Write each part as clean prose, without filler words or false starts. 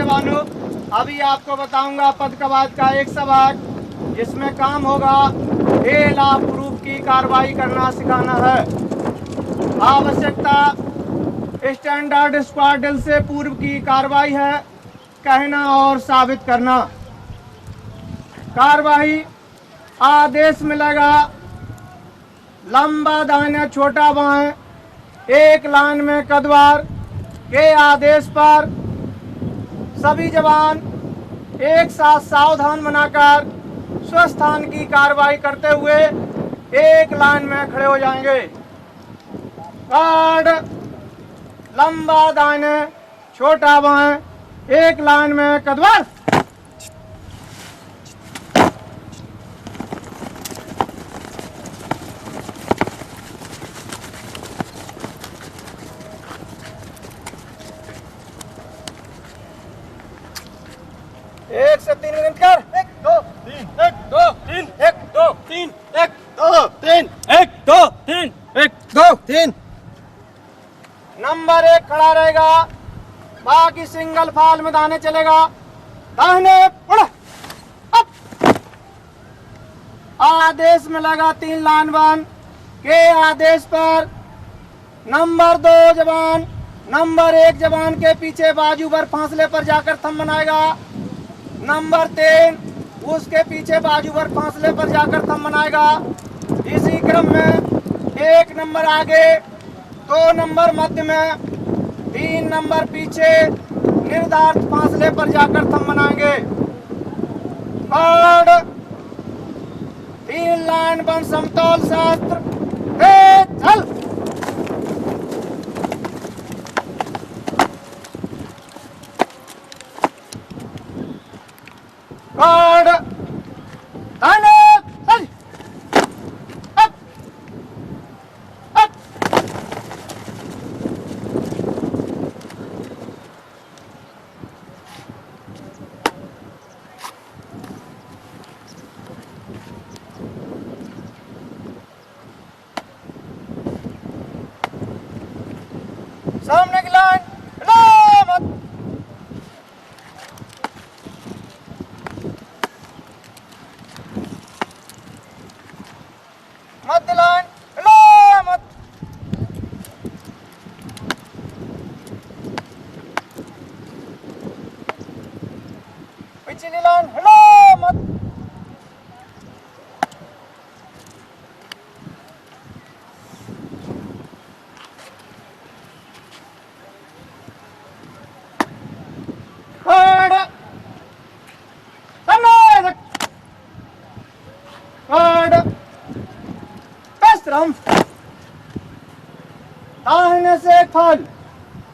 जवानों, अभी आपको बताऊंगा पदकवाद का एक सबक, जिसमें काम होगा फेल ऑफ प्रूफ की कार्रवाई करना सिखाना है। आवश्यकता स्टैंडर्ड स्क्वाड ड्रिल से पूर्व की कार्रवाई है, कहना और साबित करना। कार्रवाई आदेश मिलेगा लंबा दाहिने छोटा बाएं एक लाइन में कदवार के आदेश पर सभी जवान एक साथ सावधान बनाकर स्वस्थान की कार्रवाई करते हुए एक लाइन में खड़े हो जाएंगे। गार्ड लंबा दाहिने छोटा बाएं एक लाइन में कदवार। एक से 3 मिनट कर। 1 2 3 1 2 3 1 2 3 1 2 3 1 2 3 1 2 3। नंबर 1 खड़ा रहेगा, बाकी सिंगल फाल में दाने चलेगा। दाहिने उड़ अप। आदेश मिलेगा 3 लाइन बन के आदेश पर नंबर 2 जवान नंबर 1 जवान के पीछे बाजू पर फासले पर जाकर थंब बनाएगा। नंबर 3 उसके पीछे बाजू पर फासले पर जाकर थंब बनाएगा। इसी क्रम में 1 नंबर आगे, 2 नंबर मध्य में, 3 नंबर पीछे निर्धारित फासले पर जाकर थंब बनाएंगे। कार्ड 3 लाइन बन समतोल शास्त्र चल। कार्ड दाहिने चल। Up up. सामने की लाइन मत। मध्य लाइन मत। पिछली लाइन मत। दाहिने से एक फल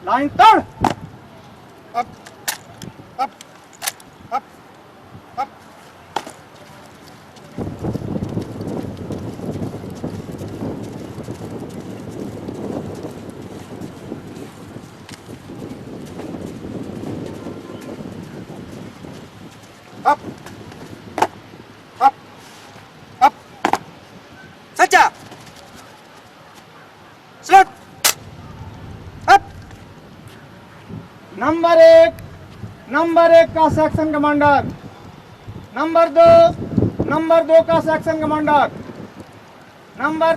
लाइन तोड़। Up up up up. Up up up. सच्चा स्लट। नंबर एक का सेक्शन कमांडर, नंबर 2 का सेक्शन कमांडर, नंबर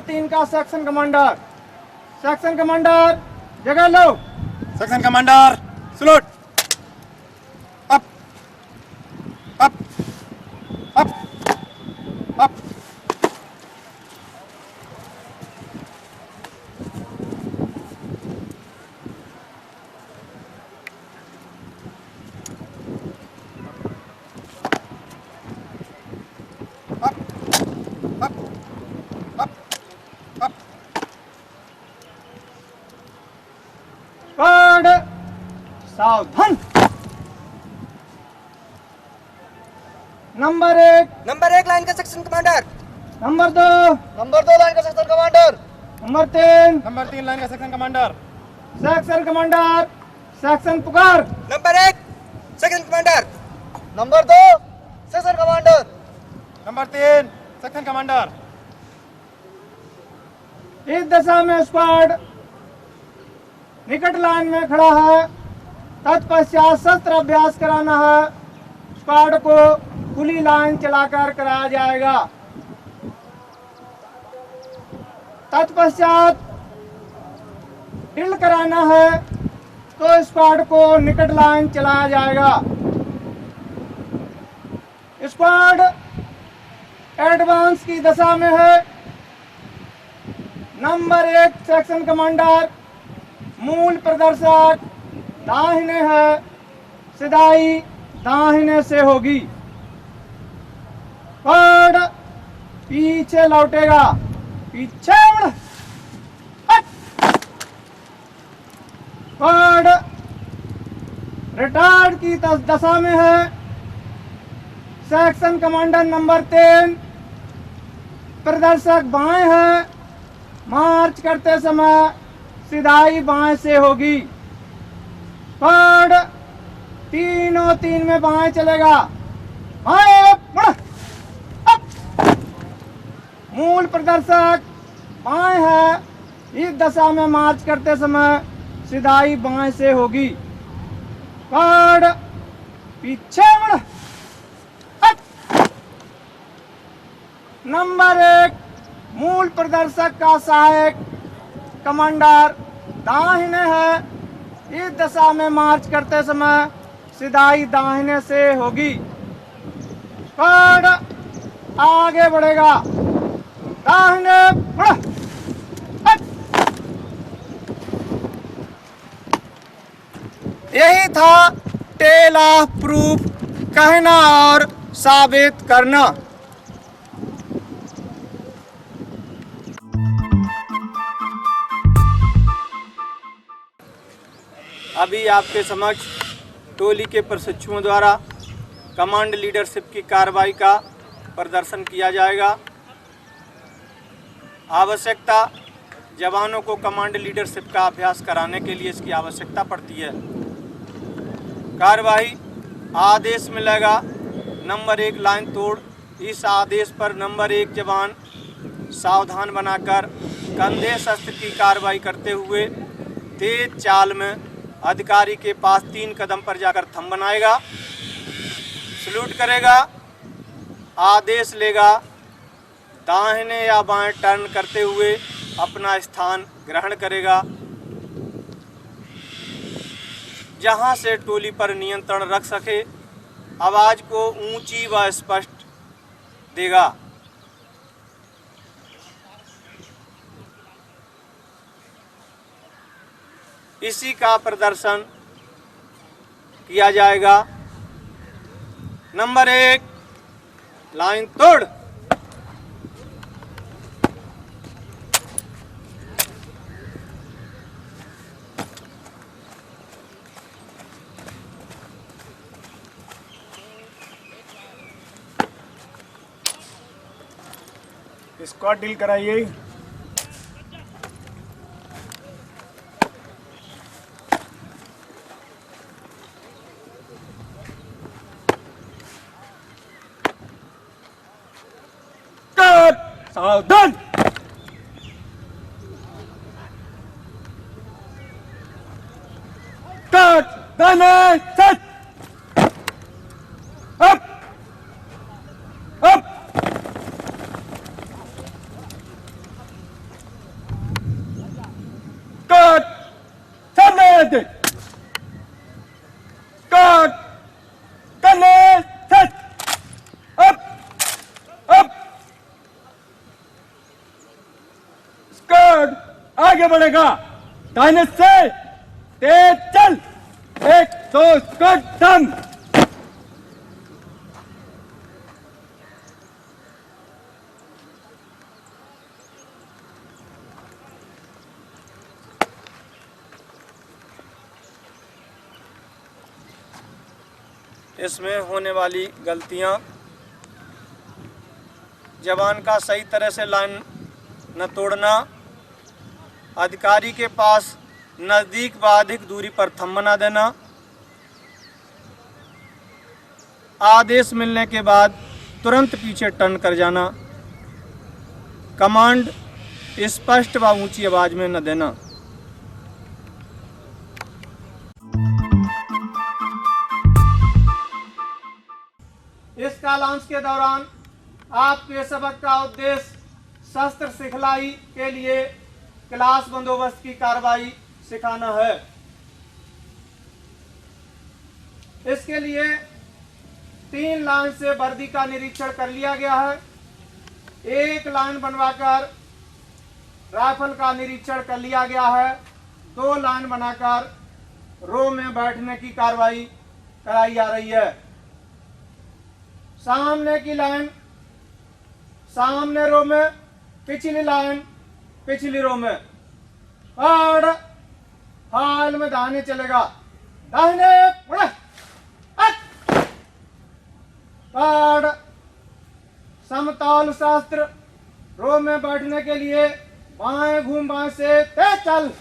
3 का सेक्शन कमांडर। सेक्शन कमांडर जगह लो। Section commander salute. Up up up up. सावधान। नंबर 1 लाइन का सेक्शन कमांडर। नंबर 2 लाइन का सेक्शन कमांडर। नंबर 3 लाइन का section commander. Section commander section पुकार। Number 1 section commander. Number 2 section commander. Number 3 section commander. इस दशा में squad निकट line में खड़ा है। तत्पश्चात शस्त्र अभ्यास कराना है। स्क्वाड को खुली लाइन चलाकर कराया जाएगा। तत्पश्चात ड्रिल कराना है तो स्क्वाड को निकट लाइन चलाया जाएगा। स्क्वाड एडवांस की दशा में है। नंबर 1 सेक्शन कमांडर मूल प्रदर्शक दाहिने है, सिधाई दाहिने से होगी। स्क्वाड पीछे लौटेगा, पीछे मुड़। स्क्वाड रिटार्ड की दशा में है। सेक्शन कमांडर नंबर 3 प्रदर्शक बाएं है। मार्च करते समय सिधाई बाएं से होगी। स्क्वाड 3 में बाएं चलेगा। बाएं मुड़। मूल प्रदर्शक बाएं है। इस दशा में मार्च करते समय सिधाई बाएं से होगी। स्क्वाड पीछे मुड़। नंबर 1 मूल प्रदर्शक का सहायक कमांडर दाहिने है। इस दशा में मार्च करते समय सिधाई दाहिने से होगी। स्क्वाड आगे बढ़ेगा, दाहिने बढ़। यही था टेल ऑफ प्रूफ, कहना और साबित करना। अभी आपके समक्ष टोली के प्रशिक्षुओं द्वारा कमांड लीडरशिप की कार्रवाई का प्रदर्शन किया जाएगा। आवश्यकता, जवानों को कमांड लीडरशिप का अभ्यास कराने के लिए इसकी आवश्यकता पड़ती है। कार्रवाई, आदेश मिलेगा नंबर 1 लाइन तोड़। इस आदेश पर नंबर 1 जवान सावधान बनाकर कंधे शस्त्र की कार्रवाई करते हुए तेज चाल में अधिकारी के पास 3 कदम पर जाकर थंब बनाएगा, सल्यूट करेगा, आदेश लेगा, दाहिने या बाएं टर्न करते हुए अपना स्थान ग्रहण करेगा, जहां से टोली पर नियंत्रण रख सके। आवाज को ऊंची व स्पष्ट देगा। इसी का प्रदर्शन किया जाएगा। नंबर 1 लाइन तोड़। स्क्वाड डील कराइए। सावधान। दाने सेट। Up up. कट सामने दे। कट दाने सेट। Up up. स्क्वाड आगे बढ़ेगा, दाहिने से तेज चल। 1 2 स्क्वाड थम। इसमें होने वाली गलतियां, जवान का सही तरह से लाइन न तोड़ना, अधिकारी के पास नज़दीक व अधिक दूरी पर थंब बना देना, आदेश मिलने के बाद तुरंत पीछे टर्न कर जाना, कमांड स्पष्ट व ऊंची आवाज में न देना। इस कालांश के दौरान आपके सबक का उद्देश्य शस्त्र सिखलाई के लिए क्लास बंदोबस्त की कार्रवाई सिखाना है। इसके लिए 3 लाइन से वर्दी का निरीक्षण कर लिया गया है। 1 लाइन बनवाकर राइफल का निरीक्षण कर लिया गया है। 2 लाइन बनाकर रो में बैठने की कार्रवाई कराई जा रही है। सामने की लाइन सामने रो में, पिछली लाइन पिछली रो में। और हाल में दाहिने चलेगा, दाहिने मुड़े, और समतौल शास्त्र रो में बैठने के लिए बाएं घूम, बाएं से तेज चल।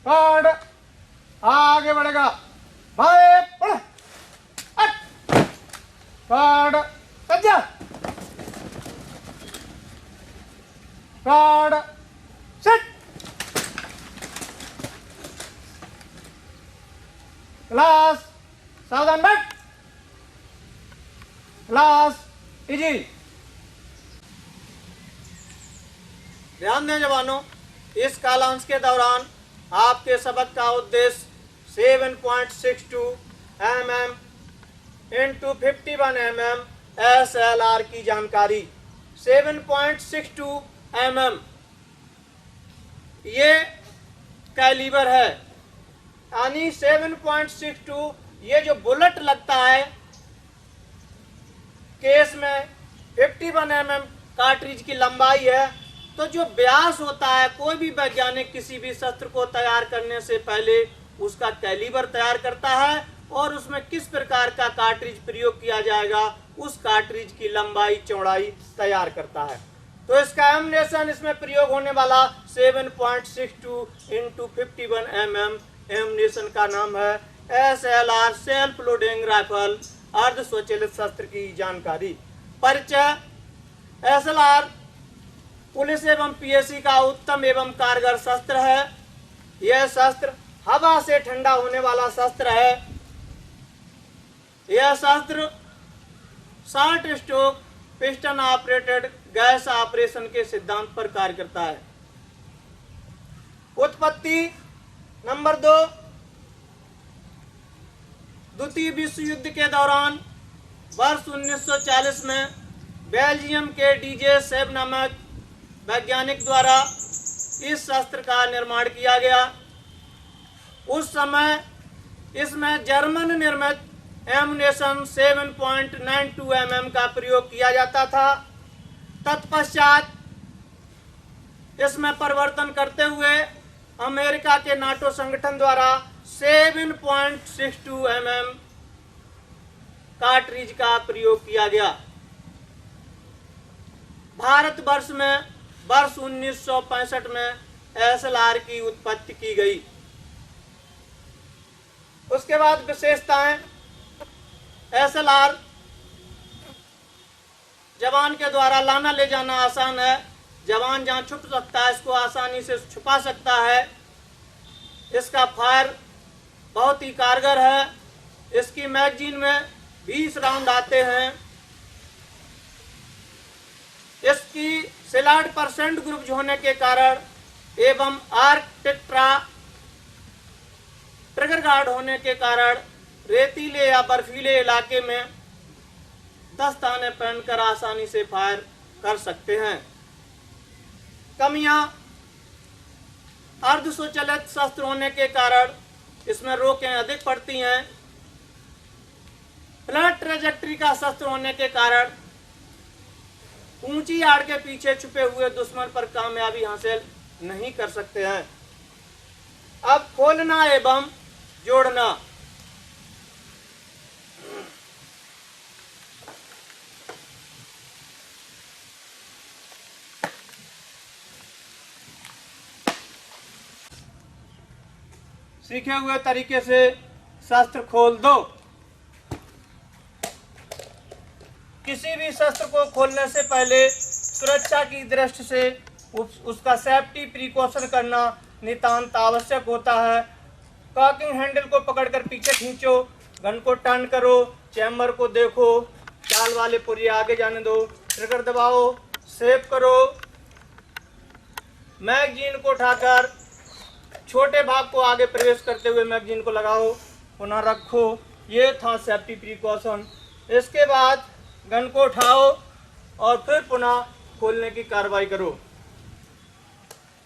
कार्ड आगे बढ़ेगा, बाएं बढ़, कार्ड सज्जा, कार्ड सेट, क्लास सावधान बैठ, क्लास इजी। ध्यान दें जवानों, इस कालांश के दौरान आपके सबक का उद्देश्य 7.62 mm × 51 mm SLR की जानकारी। 7.62 mm ये कैलिबर है, यानी 7.62 ये जो बुलेट लगता है केस में 51 mm कार्ट्रिज की लंबाई है। तो जो व्यास होता है, कोई भी वैज्ञानिक किसी भी शस्त्र को तैयार करने से पहले उसका कैलिबर तैयार करता है और उसमें किस प्रकार का कार्ट्रिज प्रयोग किया जाएगा उस कार्ट्रिज की लंबाई चौड़ाई तैयार करता है। तो इसका एमुनेशन, इसमें प्रयोग होने वाला 7.62 × 51 mm एमुनेशन का नाम है SLR सेल्फ लोडिंग राइफल, अर्ध स्वचालित शस्त्र की जानकारी। परिचय। SLR पुलिस एवं पीएसी का उत्तम एवं कारगर शस्त्र है। यह शस्त्र हवा से ठंडा होने वाला शस्त्र है। यह शस्त्र short stroke piston operated gas operation के सिद्धांत पर कार्य करता है। उत्पत्ति। नंबर 2, द्वितीय विश्व युद्ध के दौरान वर्ष 1940 में बेल्जियम के डीजे सेब नामक वैज्ञानिक द्वारा इस शस्त्र का निर्माण किया गया। उस समय इसमें जर्मन निर्मित एमुनेशन 7.92 mm का प्रयोग किया जाता था। तत्पश्चात इसमें परिवर्तन करते हुए अमेरिका के नाटो संगठन द्वारा 7.62 mm कार्ट्रिज का प्रयोग किया गया। भारतवर्ष में वर्ष 1965 में SLR की उत्पत्ति की गई। उसके बाद विशेषताएं। SLR जवान के द्वारा लाना ले जाना आसान है। जवान जहां छुप सकता है इसको आसानी से छुपा सकता है। इसका फायर बहुत ही कारगर है। इसकी मैगजीन में 20 राउंड आते हैं। इसकी सिलाड % ग्रुप होने के कारण एवं आर्क टेट्रा ट्रिगर गार्ड होने के कारण रेतीले या बर्फीले इलाके में दस्ताने पहनकर आसानी से फायर कर सकते हैं। कमियां। अर्ध स्वचालित शस्त्र होने के कारण इसमें रोकें अधिक पड़ती हैं। फ्लैट ट्रेजेक्ट्री का शस्त्र होने के कारण ऊंची आड़ के पीछे छुपे हुए दुश्मन पर कामयाबी हासिल नहीं कर सकते हैं। अब खोलना एवं जोड़ना। सीखे हुए तरीके से शस्त्र खोल दो। किसी भी शस्त्र को खोलने से पहले सुरक्षा की दृष्टि से उसका सेफ्टी प्रिकॉशन करना नितांत आवश्यक होता है। कॉकिंग हैंडल को पकड़कर पीछे खींचो, गन को टर्न करो, चैम्बर को देखो, चाल वाले पुर्जे आगे जाने दो, ट्रिगर दबाओ, सेव करो। मैगजीन को उठाकर छोटे भाग को आगे प्रवेश करते हुए मैगजीन को लगाओ, पुनः रखो। ये था सेफ्टी प्रिकॉशन। इसके बाद गन को उठाओ और फिर पुनः खोलने की कार्रवाई करो।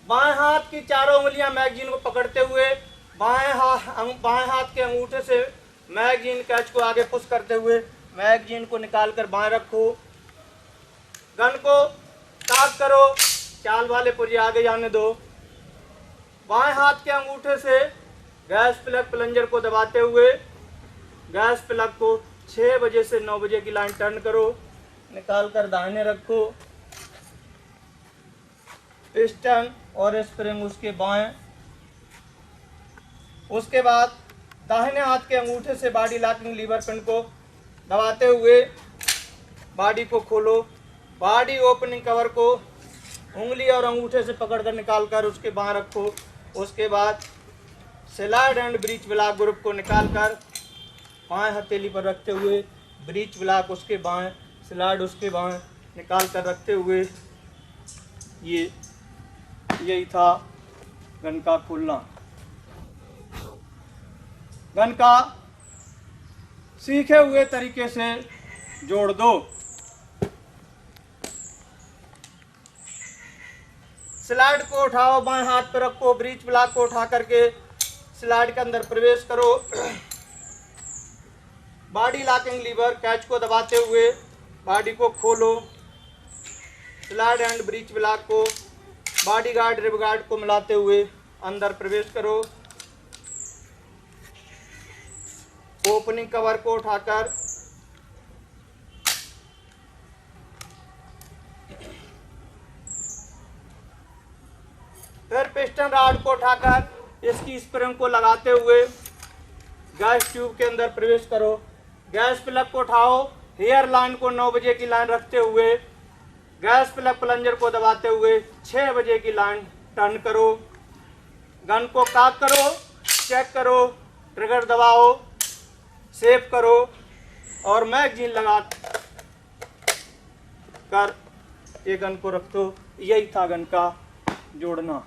बाएं हाथ की चारों उंगलियां मैगजीन को पकड़ते हुए बाएं हाथ के अंगूठे से मैगजीन कैच को आगे पुश करते हुए मैगजीन को निकालकर बाएं रखो। गन को काक करो, चाल वाले पुर्जे आगे जाने दो। बाएं हाथ के अंगूठे से गैस प्लग प्लंजर को दबाते हुए गैस प्लग को 6 बजे से 9 बजे की लाइन टर्न करो, निकालकर दाहिने रखो। पिस्टन और स्प्रिंग उसके बाएं। उसके बाद दाहिने हाथ के अंगूठे से बॉडी लॉकिंग लीवर पिन को दबाते हुए बॉडी को खोलो। बॉडी ओपनिंग कवर को उंगली और अंगूठे से पकड़कर निकालकर उसके बाएं रखो। उसके बाद slide and breach block group को निकालकर बाएं हथेली पर रखते हुए ब्रीच ब्लॉक उसके बाएं, स्लाइड उसके बाएं निकाल कर रखते हुए यही था गन का खोलना। गन का सीखे हुए तरीके से जोड़ दो। स्लाइड को उठाओ, बाएं हाथ पर रखो, ब्रीच ब्लॉक को उठा करके स्लाइड के अंदर प्रवेश करो। बॉडी लॉकिंग लीवर कैच को दबाते हुए बॉडी को खोलो। स्लाइड एंड ब्रीच ब्लॉक को बॉडी गार्ड रिब गार्ड को मिलाते हुए अंदर प्रवेश करो। ओपनिंग कवर को उठाकर फिर पिस्टन रॉड को उठाकर इसकी स्प्रिंग को लगाते हुए गैस ट्यूब के अंदर प्रवेश करो। गैस प्लग को उठाओ, हेयर लाइन को 9 बजे की लाइन रखते हुए गैस प्लग प्लंजर को दबाते हुए 6 बजे की लाइन टर्न करो। गन को काक करो, चेक करो, ट्रिगर दबाओ, सेव करो और मैगजीन लगा कर ये गन को रख दो। यही था गन का जोड़ना।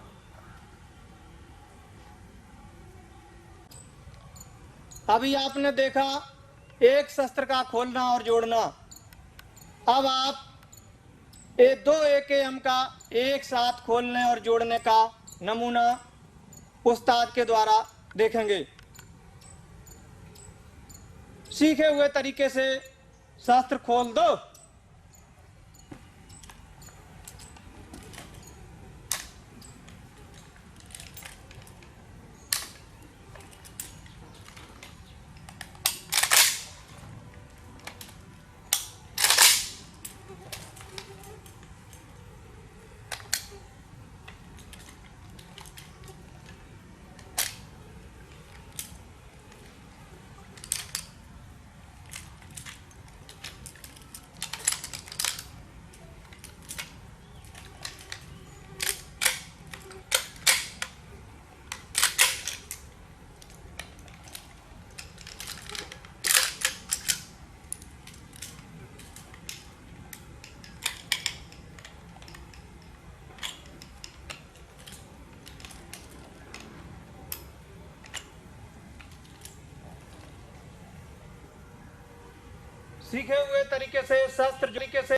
अभी आपने देखा एक शस्त्र का खोलना और जोड़ना। अब आप ये 2 AKM का एक साथ खोलने और जोड़ने का नमूना उस्ताद के द्वारा देखेंगे। सीखे हुए तरीके से शस्त्र खोल दो। सीखे हुए तरीके से शस्त्र तरीके से